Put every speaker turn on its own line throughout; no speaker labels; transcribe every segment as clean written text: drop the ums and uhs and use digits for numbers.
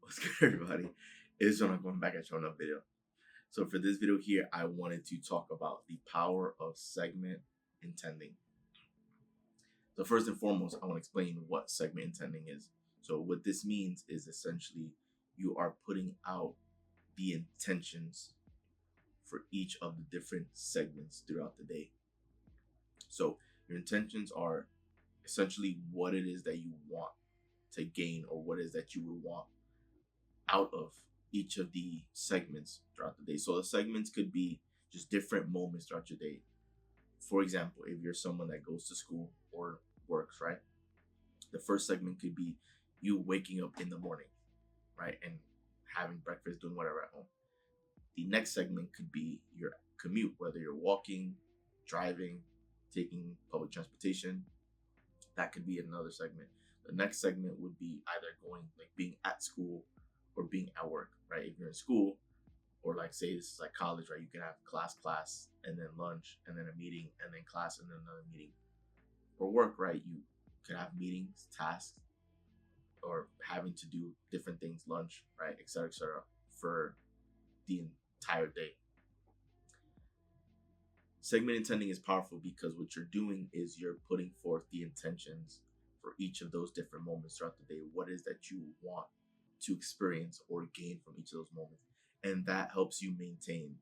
What's good, everybody? It's John. I'm going back at you on a video. So for this video here, I wanted to talk about the power of segment intending. So first and foremost, I want to explain what segment intending is. So what this means is essentially you are putting out the intentions for each of the different segments throughout the day. So your intentions are essentially what it is that you want to gain or what it is that you would want out of each of the segments throughout the day. So the segments could be just different moments throughout your day. For example, if you're someone that goes to school or works, right? The first segment could be you waking up in the morning, right? And having breakfast, doing whatever at home. The next segment could be your commute, whether you're walking, driving, taking public transportation. That could be another segment. The next segment would be either going, like being at school or being at work, right? If you're in school, or like say this is like college, right? You can have class, and then lunch, and then a meeting, and then class, and then another meeting. Or work, right? You could have meetings, tasks, or having to do different things, lunch, right, et cetera, for the entire day. Segment intending is powerful because what you're doing is you're putting forth the intentions for each of those different moments throughout the day. What is that you want to experience or gain from each of those moments? And that helps you maintain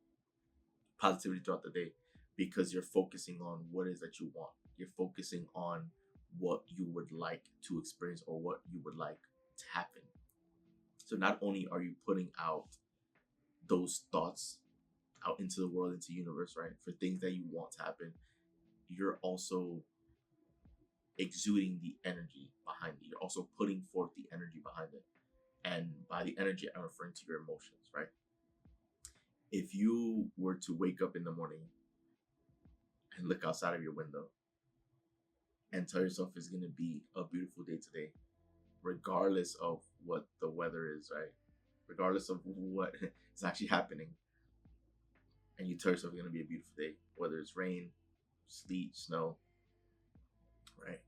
positivity throughout the day because you're focusing on what it is that you want. You're focusing on what you would like to experience or what you would like to happen. So not only are you putting out those thoughts out into the world, into the universe, right, for things that you want to happen, you're also exuding the energy behind it. You're also putting forth the energy behind it. And by the energy, I'm referring to your emotions, right? If you were to wake up in the morning and look outside of your window and tell yourself it's going to be a beautiful day today, regardless of what the weather is, right? Regardless of what is actually happening, and you tell yourself it's going to be a beautiful day, whether it's rain, sleet, snow, right?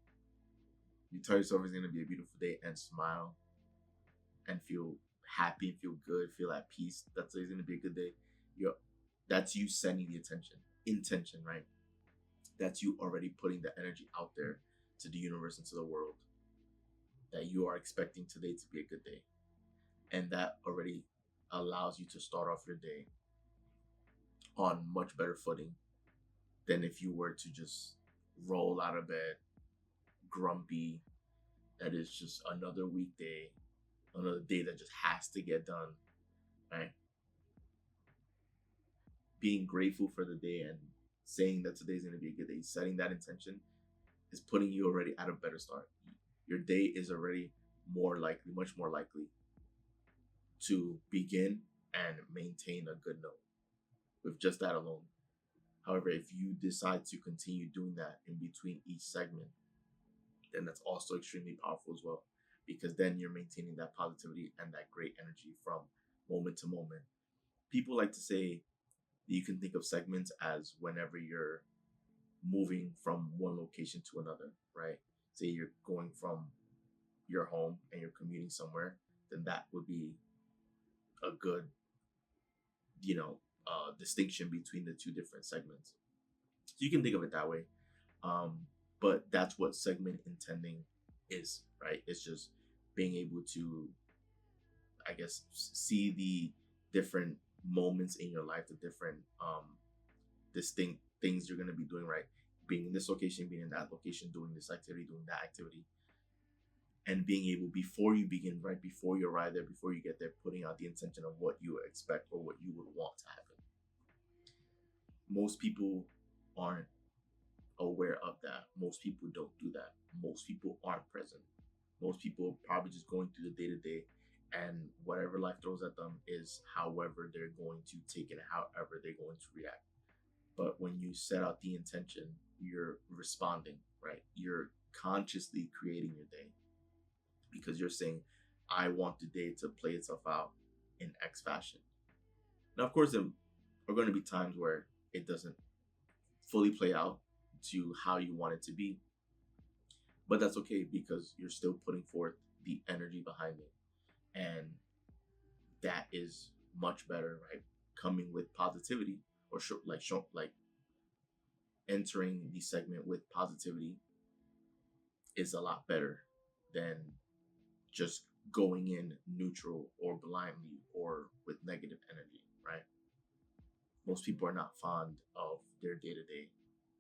You tell yourself it's going to be a beautiful day and smile and feel happy and feel good, feel at peace. That's it's going to be a good day. That's you sending the intention, right? That's you already putting the energy out there to the universe and to the world that you are expecting today to be a good day. And that already allows you to start off your day on much better footing than if you were to just roll out of bed grumpy, that is just another weekday, another day that just has to get done, right? Being grateful for the day and saying that today's going to be a good day, setting that intention is putting you already at a better start. Your day is already much more likely to begin and maintain a good note with just that alone. However, if you decide to continue doing that in between each segment, then that's also extremely powerful as well, because then you're maintaining that positivity and that great energy from moment to moment. People like to say that you can think of segments as whenever you're moving from one location to another, right? Say you're going from your home and you're commuting somewhere, then that would be a good, distinction between the two different segments. So you can think of it that way. But that's what segment intending is, right? It's just being able to, I guess, see the different moments in your life, the different distinct things you're going to be doing, right? Being in this location, being in that location, doing this activity, doing that activity, and being able, before you begin, right before you arrive there, before you get there, putting out the intention of what you expect or what you would want to happen. Most people aren't aware of that. Most people don't do that. Most people aren't present. Most people are probably just going through the day to day, and whatever life throws at them is however they're going to take it, however they're going to react. But when you set out the intention, you're responding, right? You're consciously creating your day because you're saying, I want the day to play itself out in X fashion. Now, of course, there are going to be times where it doesn't fully play out to how you want it to be, but that's okay because you're still putting forth the energy behind it. And that is much better, right? Coming with positivity or like entering the segment with positivity is a lot better than just going in neutral or blindly or with negative energy, right? Most people are not fond of their day to day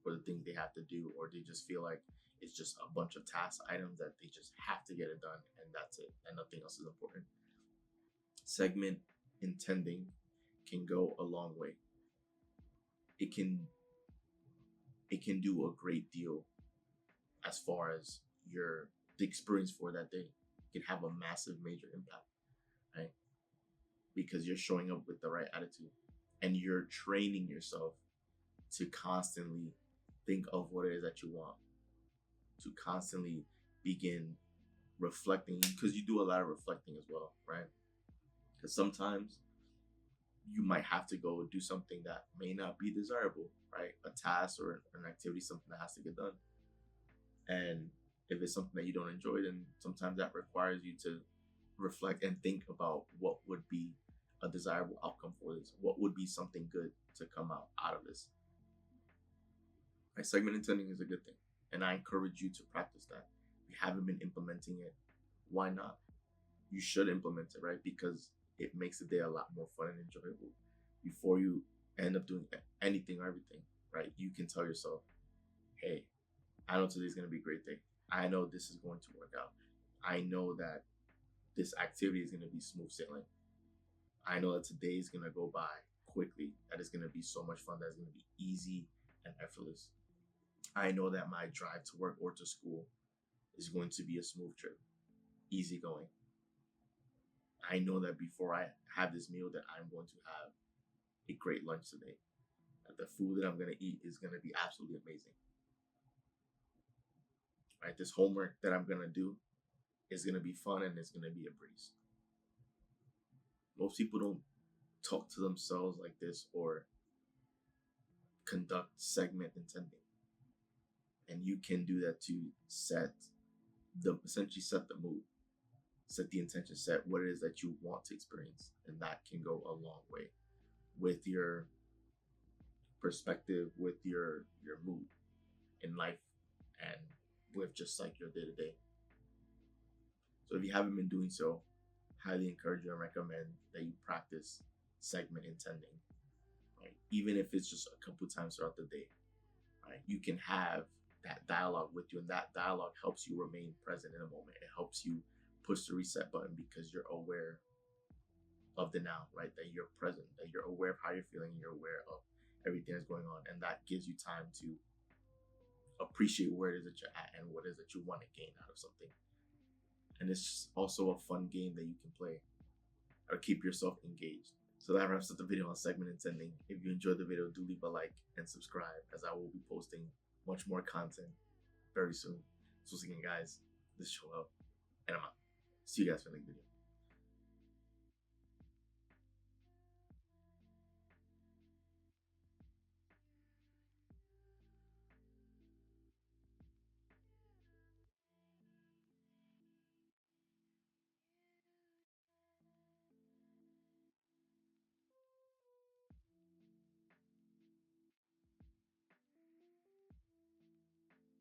or the things they have to do, or they just feel like it's just a bunch of task items that they just have to get it done and that's it, and nothing else is important. Segment intending can go a long way. It can do a great deal as far as your the experience for that day. It can have a massive major impact, right? Because you're showing up with the right attitude and you're training yourself to constantly think of what it is that you want, to constantly begin reflecting, because you do a lot of reflecting as well, right? Because sometimes you might have to go do something that may not be desirable, right? A task or an activity, something that has to get done. And if it's something that you don't enjoy, then sometimes that requires you to reflect and think about what would be a desirable outcome for this. What would be something good to come out of this? Right? Segment intending is a good thing. And I encourage you to practice that. If you haven't been implementing it, why not? You should implement it, right? Because it makes the day a lot more fun and enjoyable. Before you end up doing anything or everything, right? You can tell yourself, hey, I know today's going to be a great day. I know this is going to work out. I know that this activity is going to be smooth sailing. I know that today is going to go by quickly. That is going to be so much fun. That is going to be easy and effortless. I know that my drive to work or to school is going to be a smooth trip, easy going. I know that before I have this meal that I'm going to have a great lunch today. That the food that I'm going to eat is going to be absolutely amazing. Right? This homework that I'm going to do is going to be fun and it's going to be a breeze. Most people don't talk to themselves like this or conduct segment intending. And you can do that to essentially set the mood, set the intention, set what it is that you want to experience. And that can go a long way with your perspective, with your mood in life, and with just like your day to day. So if you haven't been doing so, highly encourage you and recommend that you practice segment intending, right? Even if it's just a couple times throughout the day, right? You can have that dialogue with you, and that dialogue helps you remain present in a moment. It helps you push the reset button because you're aware of the now, right? That you're present, that you're aware of how you're feeling, you're aware of everything that's going on, and that gives you time to appreciate where it is that you're at and what it is that you want to gain out of something. And it's also a fun game that you can play or keep yourself engaged. So that wraps up the video on segment intending. If you enjoyed the video, do leave a like and subscribe, as I will be posting much more content very soon. So once again, guys, this is Joel, and I'm out. See you guys for the next video.